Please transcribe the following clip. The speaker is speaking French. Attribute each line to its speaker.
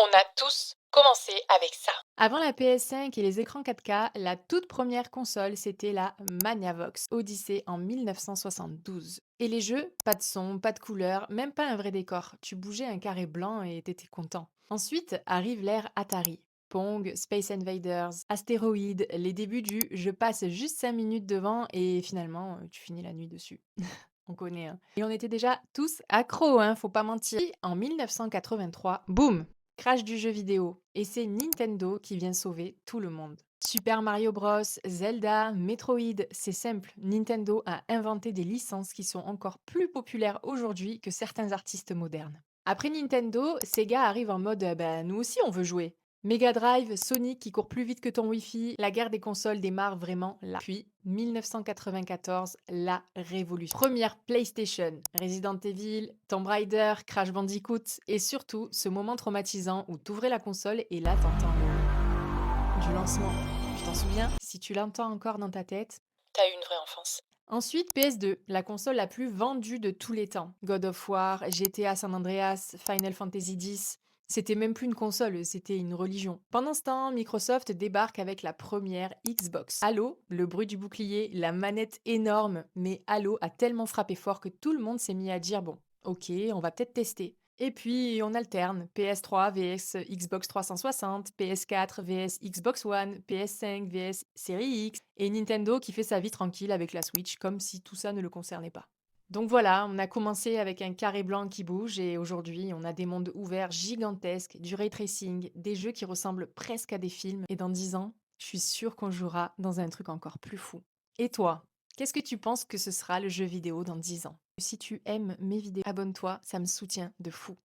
Speaker 1: On a tous commencé avec ça.
Speaker 2: Avant la PS5 et les écrans 4K, la toute première console, c'était la Magnavox Odyssey en 1972. Et les jeux, pas de son, pas de couleur, même pas un vrai décor. Tu bougeais un carré blanc et t'étais content. Ensuite arrive l'ère Atari. Pong, Space Invaders, Astéroïdes, les débuts du je passe juste 5 minutes devant et finalement tu finis la nuit dessus. On connaît, hein. Et on était déjà tous accros, hein, faut pas mentir. Puis, en 1983, boum, crash du jeu vidéo. Et c'est Nintendo qui vient sauver tout le monde. Super Mario Bros, Zelda, Metroid, c'est simple. Nintendo a inventé des licences qui sont encore plus populaires aujourd'hui que certains artistes modernes. Après Nintendo, Sega arrive en mode bah, nous aussi on veut jouer. Mega Drive, Sonic qui court plus vite que ton Wi-Fi, la guerre des consoles démarre vraiment là. Puis 1994, la révolution. Première PlayStation, Resident Evil, Tomb Raider, Crash Bandicoot et surtout ce moment traumatisant où t'ouvrais la console et là t'entends du lancement. Tu t'en souviens? Si tu l'entends encore dans ta tête.
Speaker 1: T'as eu une vraie enfance.
Speaker 2: Ensuite, PS2, la console la plus vendue de tous les temps. God of War, GTA San Andreas, Final Fantasy X. C'était même plus une console, c'était une religion. Pendant ce temps, Microsoft débarque avec la première Xbox. Halo, le bruit du bouclier, la manette énorme, mais Halo a tellement frappé fort que tout le monde s'est mis à dire bon, ok, on va peut-être tester. Et puis on alterne PS3 vs Xbox 360, PS4 vs Xbox One, PS5 vs Series X et Nintendo qui fait sa vie tranquille avec la Switch comme si tout ça ne le concernait pas. Donc voilà, on a commencé avec un carré blanc qui bouge et aujourd'hui on a des mondes ouverts gigantesques, du ray tracing, des jeux qui ressemblent presque à des films et dans 10 ans, je suis sûre qu'on jouera dans un truc encore plus fou. Et toi, qu'est-ce que tu penses que ce sera le jeu vidéo dans 10 ans? Si tu aimes mes vidéos, abonne-toi, ça me soutient de fou.